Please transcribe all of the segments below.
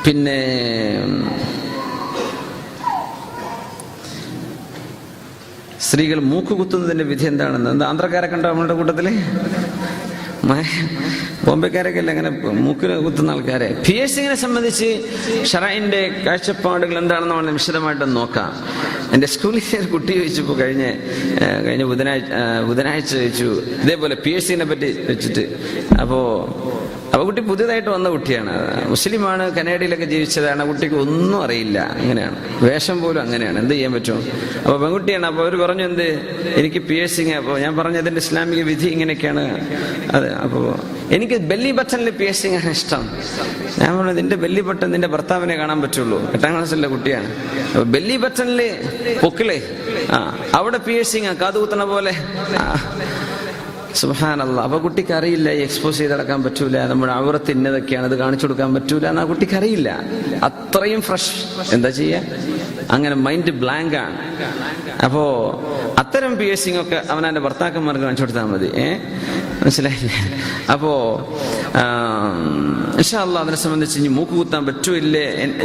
പിന്നെ സ്ത്രീകൾ മൂക്ക് കുത്തുന്നതിന്റെ വിധി എന്താണെന്ന് എന്താ ആന്ധ്രക്കാരൊക്കെ ഉണ്ടോ നമ്മളുടെ കൂട്ടത്തില്? ബോംബെക്കാരൊക്കെ അല്ല അങ്ങനെ മൂക്കിന് കുത്തുന്ന ആൾക്കാരെ. പിയേഴ്സിങ്ങിനെ സംബന്ധിച്ച് ഷറഈന്റെ കാഴ്ചപ്പാടുകൾ എന്താണെന്ന് നമ്മൾ വിശദമായിട്ട് നോക്കാം. എൻ്റെ സ്കൂളിൽ ഒരു കുട്ടി ചോദിച്ചപ്പോൾ കഴിഞ്ഞ ബുധനാഴ്ച ചോദിച്ചു ഇതേപോലെ പിയേഴ്സിങ്ങിനെ പറ്റി വെച്ചിട്ട്. അപ്പോൾ കുട്ടി പുതിയതായിട്ട് വന്ന കുട്ടിയാണ്, മുസ്ലിമാണ്, കനേഡയിലൊക്കെ ജീവിച്ചതാണ്. കുട്ടിക്ക് ഒന്നും അറിയില്ല, അങ്ങനെയാണ്, വേഷം പോലും അങ്ങനെയാണ്, എന്ത് ചെയ്യാൻ പറ്റും? അപ്പോൾ പെൺകുട്ടിയാണ്. അപ്പോൾ അവർ പറഞ്ഞു എന്ത് എനിക്ക് പിയേഴ്സിങ്. അപ്പോൾ ഞാൻ പറഞ്ഞു അതിൻ്റെ ഇസ്ലാമിക വിധി ഇങ്ങനെയൊക്കെയാണ്. അതെ, അപ്പോൾ എനിക്ക് ബെല്ലി ബട്ടണിൽ പിയേഴ്സിങ് ആണ് ഇഷ്ടം. ഞാൻ പറഞ്ഞു നിന്റെ ബെല്ലി ബട്ടൺ നിന്റെ ഭർത്താവിനെ കാണാൻ പറ്റുള്ളൂ, 8ാം ക്ലാസ്സിലെ കുട്ടിയാണ്. അപ്പോൾ ബെല്ലി ബട്ടണില് പൊക്കിളേ അവിടെ പിയേഴ്സിങ് കാതുകുത്തണ പോലെ. സുബ്ഹാനല്ലാഹ്. അപ്പൊ കുട്ടിക്ക് അറിയില്ല എക്സ്പോസ് ചെയ്ത് നടക്കാൻ പറ്റൂല, നമ്മുടെ ഔറത്ത് ഇന്നതൊക്കെയാണ്, അത് കാണിച്ചു കൊടുക്കാൻ പറ്റൂല എന്ന് ആ കുട്ടിക്ക് അറിയില്ല. അത്രയും ഫ്രഷ്. എന്താ ചെയ്യാ, അങ്ങനെ മൈൻഡ് ബ്ലാങ്ക് ആണ്. അപ്പോ അത്തരം പിയേഴ്സിംഗ് ഒക്കെ അവനെ ഭർത്താക്കന്മാർക്ക് കാണിച്ചു കൊടുത്താൽ മതി. മനസ്സിലായില്ലേ? അപ്പോ ഇൻഷാ അല്ലാഹ് അതിനെ സംബന്ധിച്ച് ഇനി മൂക്ക് കുത്താൻ പറ്റൂല്ലേ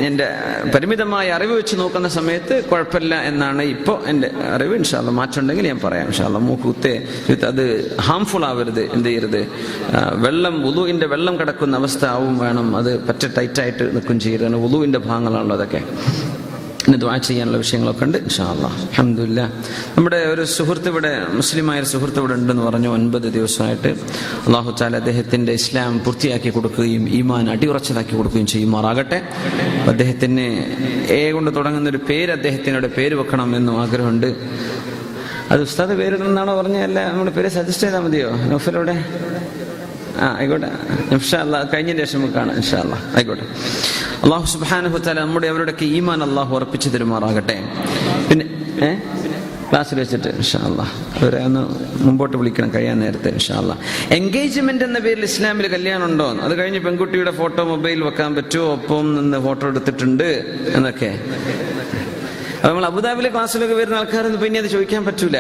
എന്റെ പരിമിതമായ അറിവ് വെച്ച് നോക്കുന്ന സമയത്ത് കുഴപ്പമില്ല എന്നാണ് ഇപ്പൊ എന്റെ അറിവ്. ഇൻഷാ അല്ലാഹ് മാറ്റമുണ്ടെങ്കിൽ ഞാൻ പറയാം. ഇൻഷാ അല്ലാഹ് മൂക്ക് കുത്തേ അത് ഹാംഫുൾ ആവരുത്, എന്ത് ചെയ്യരുത്, വുളൂഇന്റെ വെള്ളം കിടക്കുന്ന അവസ്ഥ ആവും വേണം, അത് പറ്റ ടൈറ്റായിട്ട് നിൽക്കും ചെയ്യരുത്. വുളൂഇന്റെ ഭാഗങ്ങളാണല്ലോ അതൊക്കെ. ഇന്ന് ദുആ ചെയ്യാനുള്ള വിഷയങ്ങളൊക്കെ ഉണ്ട് ഇൻഷാ അല്ലാഹ്. അൽഹംദുലില്ലാഹ്. നമ്മുടെ ഒരു സുഹൃത്ത് ഇവിടെ, മുസ്ലിമായ ഒരു സുഹൃത്ത് ഇവിടെ ഉണ്ടെന്ന് പറഞ്ഞു. 9 ദിവസമായിട്ട് അല്ലാഹു തആല അദ്ദേഹത്തിന്റെ ഇസ്ലാം പൂർത്തിയാക്കി കൊടുക്കുകയും ഈമാൻ അടിയുറച്ചതാക്കി കൊടുക്കുകയും ചെയ്യുമാറാകട്ടെ. അദ്ദേഹത്തിന് കൊണ്ട് തുടങ്ങുന്ന ഒരു പേര്, അദ്ദേഹത്തിനോട് പേര് വെക്കണം എന്നും ആഗ്രഹമുണ്ട്. അത് ഉസ്താദ് പേരിടണമെന്നാണോ പറഞ്ഞല്ല, നമ്മുടെ പേര് സജസ്റ്റ് ചെയ്താൽ മതിയോ? നൗഫലോടെ ആയിക്കോട്ടെ, ഇൻഷാ അല്ലാഹ് കഴിഞ്ഞതിന് ശേഷം നമുക്ക് കാണാം ഇൻഷാ അല്ലാഹ്. ആയിക്കോട്ടെ. അല്ലാഹു സുബ്ഹാനഹു വ തആല നമ്മുടെ അവരുടെയൊക്കെ ഈമാൻ അല്ലാഹു ഉറപ്പിച്ചു തരുമാറാകട്ടെ. പിന്നെ ക്ലാസ്സിൽ വെച്ചിട്ട് ഇൻഷാ അല്ലാഹ് അവരെ ഒന്ന് മുമ്പോട്ട് വിളിക്കണം കഴിയാൻ നേരത്തെ ഇൻഷാ അല്ലാഹ്. എൻഗേജ്മെന്റ് എന്ന പേരിൽ ഇസ്ലാമിൽ കല്യാണം ഉണ്ടോ? അത് കഴിഞ്ഞ് പെൺകുട്ടിയുടെ ഫോട്ടോ മൊബൈൽ വെക്കാൻ പറ്റുമോ? ഒപ്പം നിന്ന് ഫോട്ടോ എടുത്തിട്ടുണ്ട് എന്നൊക്കെ. അപ്പൊ നമ്മൾ അബുദാബിയിലെ ക്ലാസ്സിലൊക്കെ വരുന്ന ആൾക്കാരൊന്നും പിന്നെ അത് ചോദിക്കാൻ പറ്റൂല.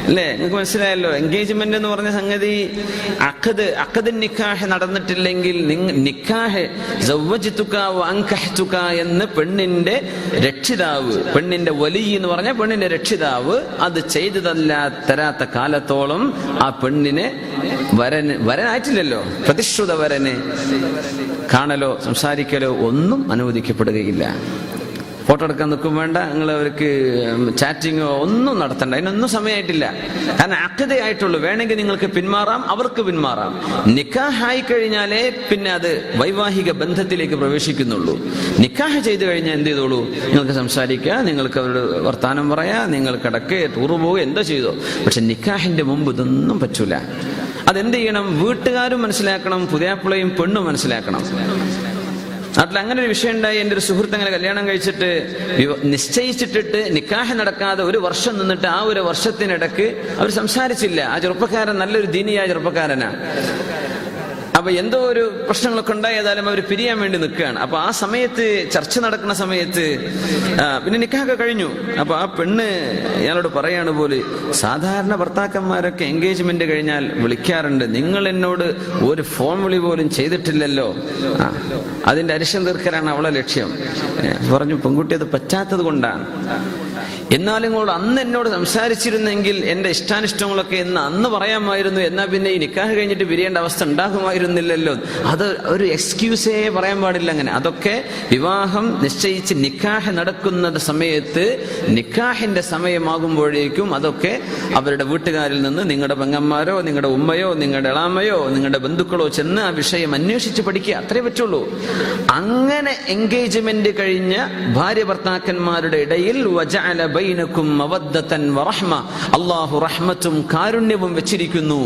അല്ലേ? നിങ്ങൾക്ക് മനസ്സിലായല്ലോ. എൻഗേജ്മെന്റ് എന്ന് പറഞ്ഞ സംഗതി അഖദ് നിക്കാഹ് നടന്നിട്ടില്ലെങ്കിൽ നിക്കാഹ് സവ്വജ്തുക വ അൻകഹ്തുക എന്ന് പെണ്ണിന്റെ രക്ഷിതാവ്, പെണ്ണിന്റെ വലി എന്ന് പറഞ്ഞ പെണ്ണിന്റെ രക്ഷിതാവ് അത് ചെയ്തു തരാത്ത കാലത്തോളം ആ പെണ്ണിനെ വരനായിട്ടില്ലല്ലോ, പ്രതിശ്രുത വരന് കാണലോ സംസാരിക്കലോ ഒന്നും അനുവദിക്കപ്പെടുകയില്ല. ഫോട്ടോ എടുക്കാൻ നിൽക്കും വേണ്ട, നിങ്ങൾ അവർക്ക് ചാറ്റിങ്ങോ ഒന്നും നടത്തണ്ട, അതിനൊന്നും സമയമായിട്ടില്ല. കാരണം അഖദ് ആയിട്ടുള്ളൂ. വേണമെങ്കിൽ നിങ്ങൾക്ക് പിന്മാറാം, അവർക്ക് പിന്മാറാം. നിക്കാഹ് ആയി കഴിഞ്ഞാലേ പിന്നെ അത് വൈവാഹിക ബന്ധത്തിലേക്ക് പ്രവേശിക്കുന്നുള്ളൂ. നിക്കാഹ് ചെയ്തു കഴിഞ്ഞാൽ എന്ത് ചെയ്തോളൂ, നിങ്ങൾക്ക് സംസാരിക്കുക, നിങ്ങൾക്ക് അവരുടെ വർത്താനം പറയാ, നിങ്ങൾ കിടക്ക് ടൂറ് പോവുക, എന്താ ചെയ്തോ. പക്ഷെ നിക്കാഹിന്റെ മുമ്പ് ഇതൊന്നും പറ്റൂല. അതെന്ത് ചെയ്യണം? വീട്ടുകാരും മനസ്സിലാക്കണം, പുതിയാപ്പിളയും പെണ്ണും മനസ്സിലാക്കണം. നാട്ടിൽ അങ്ങനെ ഒരു വിഷയം ഉണ്ടായി. എൻ്റെ ഒരു സുഹൃത്ത് അങ്ങനെ കല്യാണം കഴിച്ചിട്ട് നിശ്ചയിച്ചിട്ടിട്ട് നിക്കാഹ് നടക്കാതെ 1 വർഷം നിന്നിട്ട് ആ 1 വർഷത്തിനിടക്ക് അവർ സംസാരിച്ചില്ല. ആ ചെറുപ്പക്കാരൻ നല്ലൊരു ദീനിയായ ചെറുപ്പക്കാരനാ. അപ്പൊ എന്തോ ഒരു പ്രശ്നങ്ങളൊക്കെ ഉണ്ടായതാലും അവർ പിരിയാൻ വേണ്ടി നിൽക്കുകയാണ്. അപ്പൊ ആ സമയത്ത് ചർച്ച നടക്കുന്ന സമയത്ത് പിന്നെ നിക്കാഹൊക്കെ കഴിഞ്ഞു. അപ്പൊ ആ പെണ്ണ് ഇയാളോട് പറയാണ് പോലെ, സാധാരണ ഭർത്താക്കന്മാരൊക്കെ എൻഗേജ്മെന്റ് കഴിഞ്ഞാൽ വിളിക്കാറുണ്ട്, നിങ്ങൾ എന്നോട് ഒരു ഫോൺ വിളി പോലും ചെയ്തിട്ടില്ലല്ലോ. അതിന്റെ അരിശം തീർക്കലാണ് അവളെ ലക്ഷ്യം. പറഞ്ഞു പെൺകുട്ടി അത് പറ്റാത്തത് കൊണ്ടാണ്. എന്നാലും കൂടെ അന്ന് എന്നോട് സംസാരിച്ചിരുന്നെങ്കിൽ എന്റെ ഇഷ്ടാനിഷ്ടങ്ങളൊക്കെ എന്ന് അന്ന് പറയാമായിരുന്നു. എന്നാ പിന്നെ ഈ നിക്കാഹ് കഴിഞ്ഞിട്ട് പിരിയേണ്ട അവസ്ഥ ഉണ്ടാകുമായിരുന്നില്ലല്ലോ. അത് ഒരു എക്സ്ക്യൂസേ പറയാൻ പാടില്ല. അങ്ങനെ അതൊക്കെ വിവാഹം നിശ്ചയിച്ച് നിക്കാഹ് നടക്കുന്ന സമയത്ത്, നിക്കാഹിന്റെ സമയമാകുമ്പോഴേക്കും അതൊക്കെ അവരുടെ വീട്ടുകാരിൽ നിന്ന് നിങ്ങളുടെ പെങ്ങന്മാരോ നിങ്ങളുടെ ഉമ്മയോ നിങ്ങളുടെ ഇളാമയോ നിങ്ങളുടെ ബന്ധുക്കളോ ചെന്ന് ആ വിഷയം അന്വേഷിച്ച് പഠിക്കുക, അത്രേ പറ്റുള്ളൂ. അങ്ങനെ എൻഗേജ്മെന്റ് കഴിഞ്ഞ ഭാര്യ ഭർത്താക്കന്മാരുടെ ഇടയിൽ വജഅല ബൈനകും മവദ്ദതൻ വറഹ്മ, അല്ലാഹു റഹ്മത്തും കാരുണ്യവും വെച്ചിരിക്കുന്നു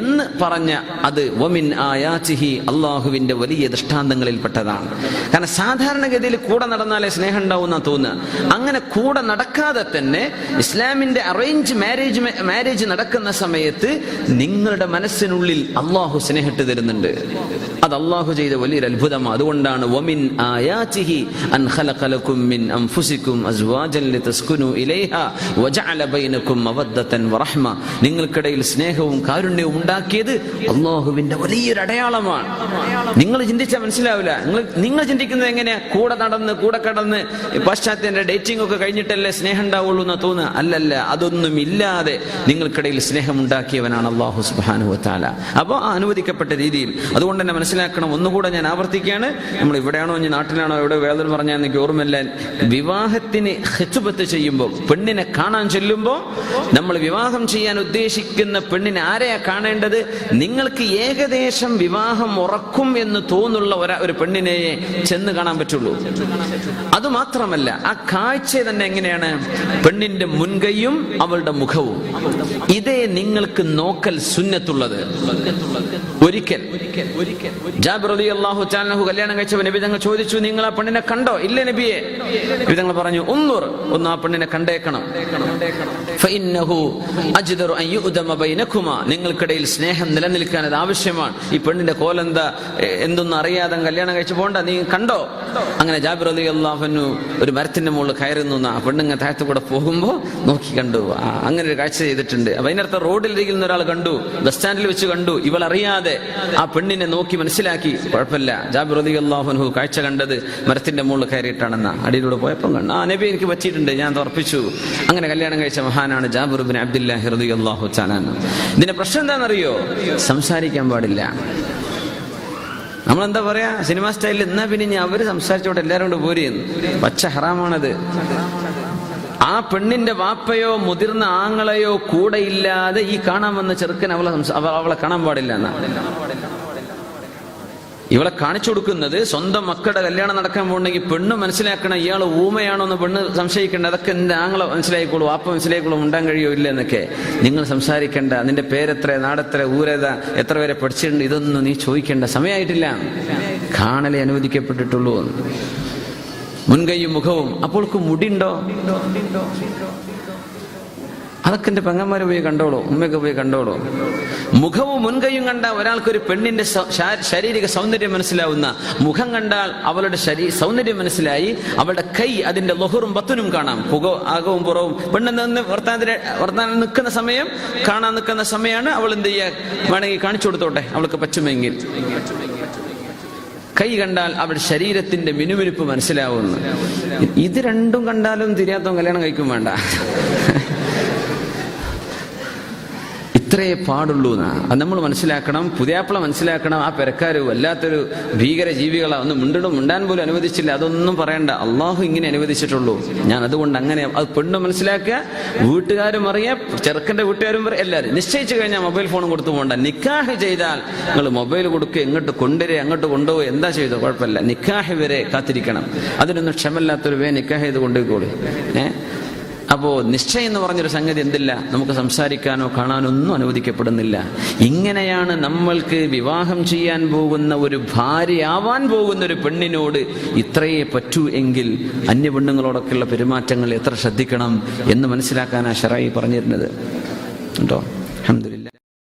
എന്ന് പറഞ്ഞ അത് വമിൻ ആയാതിഹി, അല്ലാഹുവിന്റെ വലിയ ദൃഷ്ടാന്തങ്ങളിൽപ്പെട്ടതാണ്. കാരണം സാധാരണഗതിയിൽ കൂടെ നടന്നാലേ സ്നേഹം ഉണ്ടാവുന്ന തോന്നുക. അങ്ങനെ കൂടെ നടക്കാതെ തന്നെ ഇസ്ലാമിന്റെ അറേഞ്ച് മാരേജ് നടക്കുന്ന സമയത്ത് നിങ്ങളുടെ മനസ്സിനുള്ളിൽ അല്ലാഹു സ്നേഹിട്ട് തരുന്നുണ്ട്. അത് അല്ലാഹു ചെയ്ത വലിയൊരു അത്ഭുതമാണ്. അതുകൊണ്ടാണ് വമിൻ ആയാതിഹി അൻ ഖലഖ ലക്കും മിൻ അൻഫുസികും അസ്വാജൻ ലിതസ്കുനു ഇലൈഹ വജഅല ബൈനകും മവദ്ദതൻ വറഹ്മ. നിങ്ങൾക്കിടയിൽ സ്നേഹവും കാരുണ്യവും ഉണ്ടാക്കിയത് അല്ലാഹുവിന്റെ വലിയൊരു അടയാളമാണ്. നിങ്ങൾ ചിന്തിച്ചാൽ മനസ്സിലാവില്ല. നിങ്ങൾ ചിന്തിക്കുന്നത് എങ്ങനെയാ? കൂടെ നടന്ന് കൂടെ കടന്ന് പാശ്ചാത്യന്റെ ഡേറ്റിംഗ് ഒക്കെ കഴിഞ്ഞിട്ടല്ലേ സ്നേഹം ഉണ്ടാവുള്ളൂ എന്ന് തോന്നുക. അല്ലല്ല, അതൊന്നും ഇല്ലാതെ നിങ്ങൾക്കിടയിൽ സ്നേഹം ഉണ്ടാക്കിയവനാണ് അല്ലാഹു സുബ്ഹാനഹു വ തആല. അപ്പോൾ ആ അനുവദിക്കപ്പെട്ട രീതിയിൽ അതുകൊണ്ട് തന്നെ മനസ്സിലാക്കണം. ഒന്നുകൂടെ ഞാൻ ആവർത്തിക്കുകയാണ്, നമ്മൾ ഇവിടെയാണോ ഇനി നാട്ടിലാണോ എവിടെ വേദന പറഞ്ഞാൽ എനിക്ക് ഓർമ്മയില്ല. വിവാഹത്തിന് ഖിത്ബത്ത് ചെയ്യുമ്പോൾ, പെണ്ണിനെ കാണാൻ ചെല്ലുമ്പോൾ, നമ്മൾ വിവാഹം ചെയ്യാൻ ഉദ്ദേശിക്കുന്ന പെണ്ണിനെ ആരെയാ കാണേണ്ടത്? നിങ്ങൾക്ക് ഏകദേശം വിവാഹം ഉറക്കും എന്ന് തോന്നുള്ള ഒരു പെണ്ണിനെ ചെന്ന് കാണാൻ പറ്റുള്ളൂ. അതുമാത്രമല്ല, ആ കാഴ്ച തന്നെ എങ്ങനെയാണ്? പെണ്ണിന്റെ മുൻകൈയും അവളുടെ മുഖവും. ഇതേ നിങ്ങൾക്ക് നോക്കൽ സുന്നത്തുള്ളത്. ഒരിക്കൽ ജാബിർ റളിയല്ലാഹു തആല അൻഹു കല്യാണം കഴിച്ചപ്പോൾ നബി തങ്ങൾ ചോദിച്ചു, നിങ്ങൾ ആ പെണ്ണിനെ കണ്ടോ? ഇല്ല നബിയെ. നബി തങ്ങൾ പറഞ്ഞു, ഒന്ന് ആ പെണ്ണിനെ കണ്ടേക്കണം. ഫഇന്നഹു അജ്ദറു അൻ യുഅദമ ബൈനകുമാ. നിങ്ങൾക്കിടയിൽ സ്നേഹം നിലനിൽക്കാൻ അത് ആവശ്യമാണ്. ഈ പെണ്ണിന്റെ കോലെന്താ എന്തൊന്നും അറിയാതെ കല്യാണം കഴിച്ചു പോണ്ട, നീ കണ്ടോ? അങ്ങനെ ജാബിർ റളിയല്ലാഹു അൻഹു ഒരു മരത്തിന്റെ മുകളിൽ കയറുന്നു. ആ പെണ്ണിങ്ങനെ താഴത്തു കൂടെ പോകുമ്പോൾ നോക്കി കണ്ടു. അങ്ങനെ ഒരു കാഴ്ച ചെയ്തിട്ടുണ്ട്. അപ്പൊ അതിനർത്ഥം റോഡിൽ ഇരിക്കുന്ന ഒരാൾ കണ്ടു, ബസ് സ്റ്റാൻഡിൽ വെച്ച് കണ്ടു, ഇവൾ അറിയാതെ ആ പെണ്ണിനെ നോക്കി മനസ്സിലാക്കി. കുഴപ്പമില്ല, ജാബിർ റളിയല്ലാഹു അൻഹു കാഴ്ച കണ്ടത് മരത്തിന്റെ മുകളിൽ കയറിയിട്ടാണെന്ന അടിയിലൂടെ പോയപ്പോൾ കണ്ടു. നബി എനിക്ക് പറ്റിയിട്ടുണ്ട്, ഞാൻ ഉറപ്പിച്ചു. അങ്ങനെ കല്യാണം കഴിച്ച മഹാനാണ് ജാബിർ ഇബ്നു അബ്ദുല്ലാഹി റളിയല്ലാഹു തആല അൻഹു. ഇതിന്റെ പ്രശ്നം എന്താണെന്നറിയോ? സംസാരിക്കാൻ പാടില്ല. നമ്മളെന്താ പറയാ, സിനിമ സ്റ്റൈലിൽ എന്നാ പിന്നെ അവര് സംസാരിച്ചോട്ടെ, എല്ലാവരും കൊണ്ട് പോരുന്നു. പച്ച ഹറാമാണത്. ആ പെണ്ണിന്റെ വാപ്പയോ മുതിർന്ന ആങ്ങളെയോ കൂടെ ഇല്ലാതെ ഈ കാണാൻ വന്ന ചെറുക്കൻ അവളെ കാണാൻ പാടില്ല എന്നാ. ഇവളെ കാണിച്ചു കൊടുക്കുന്നത് സ്വന്തം മക്കളുടെ കല്യാണം നടക്കാൻ പോകണമെങ്കിൽ പെണ്ണ് മനസ്സിലാക്കണം, ഇയാൾ ഊമയാണോ എന്ന് പെണ്ണ് സംശയിക്കേണ്ട. അതൊക്കെ എന്റെ ആങ്ങളെ മനസ്സിലായിക്കോളൂ, വാപ്പ മനസ്സിലായിക്കോളൂ, ഉണ്ടാൻ കഴിയോ ഇല്ല എന്നൊക്കെ നിങ്ങൾ സംസാരിക്കേണ്ട. നിന്റെ പേരെത്ര, നാടെത്ര, ഊരേതാ, എത്ര പേരെ പഠിച്ചിട്ടുണ്ട്, ഇതൊന്നും നീ ചോദിക്കേണ്ട സമയമായിട്ടില്ല. കാണലേ അനുവദിക്കപ്പെട്ടിട്ടുള്ളൂ. മുൻകൈയും മുഖവും. അപ്പോൾക്ക് മുടിണ്ടോ? അതൊക്കെ എന്റെ പെങ്ങന്മാര് പോയി കണ്ടോളൂ, ഉമ്മയൊക്കെ പോയി കണ്ടോളൂ. മുഖവും മുൻകൈയും കണ്ട ഒരാൾക്കൊരു പെണ്ണിന്റെ ശാരീരിക സൗന്ദര്യം മനസ്സിലാവുന്ന, മുഖം കണ്ടാൽ അവളുടെ സൗന്ദര്യം മനസ്സിലായി, അവളുടെ കൈ അതിന്റെ ലൊഹറും ബത്തുനും കാണാം, അകവും പുറവും. പെണ്ണെന്ന് വർത്താനം നിൽക്കുന്ന സമയം, കാണാൻ നിൽക്കുന്ന സമയമാണ്. അവൾ എന്ത് ചെയ്യാ, വേണമെങ്കിൽ കാണിച്ചു കൊടുത്തോട്ടെ അവൾക്ക് പറ്റുമെങ്കിൽ. കൈ കണ്ടാൽ അവരുടെ ശരീരത്തിന്റെ മിനുമിനുപ്പ് മനസ്സിലാവുന്നു. ഇത് രണ്ടും കണ്ടാലും തിരിയാത്തവൻ കല്യാണം കഴിക്കും വേണ്ട. ഇത്രേ പാടുള്ളൂ എന്നാ. അത് നമ്മൾ മനസ്സിലാക്കണം. പുതിയാപ്പിള മനസ്സിലാക്കണം. ആ പെരക്കാര് വല്ലാത്തൊരു ഭീകര ജീവികളാ, ഒന്ന് മിണ്ടാൻ പോലും അനുവദിച്ചില്ല. അതൊന്നും പറയണ്ട, അള്ളാഹു ഇങ്ങനെ അനുവദിച്ചിട്ടുള്ളൂ. ഞാൻ അതുകൊണ്ട് അങ്ങനെ അത് പെണ്ണ് മനസ്സിലാക്കുക, വീട്ടുകാരും അറിയാം, ചെറുക്കന്റെ വീട്ടുകാരും എല്ലാവരും. നിശ്ചയിച്ചു കഴിഞ്ഞാൽ മൊബൈൽ ഫോണും കൊടുത്തു പോകണ്ട. നിക്കാഹ് ചെയ്താൽ നിങ്ങൾ മൊബൈൽ കൊടുക്കുക, ഇങ്ങോട്ട് കൊണ്ടുവരെ, അങ്ങോട്ട് കൊണ്ടുപോയി, എന്താ ചെയ്തോ കുഴപ്പമില്ല. നിക്കാഹ് വരെ കാത്തിരിക്കണം. അതിനൊന്നും ക്ഷമല്ലാത്തൊരു നിക്കാഹ് ചെയ്ത് കൊണ്ടുപോയിക്കോളൂ. അപ്പോ നിശ്ചയം എന്ന് പറഞ്ഞൊരു സംഗതി എന്തില്ല, നമുക്ക് സംസാരിക്കാനോ കാണാനോ ഒന്നും അനുവദിക്കപ്പെടുന്നില്ല. ഇങ്ങനെയാണ് നമ്മൾക്ക് വിവാഹം ചെയ്യാൻ പോകുന്ന ഒരു ഭാര്യയാവാൻ പോകുന്ന ഒരു പെണ്ണിനോട് ഇത്രയേ പറ്റൂ എങ്കിൽ അന്യ പെണ്ണുങ്ങളോടൊക്കെയുള്ള പെരുമാറ്റങ്ങൾ എത്ര ശ്രദ്ധിക്കണം എന്ന് മനസ്സിലാക്കാനാണ് ശറഈ പറഞ്ഞിരുന്നത് കേട്ടോ. അൽഹംദുലില്ലാഹ്.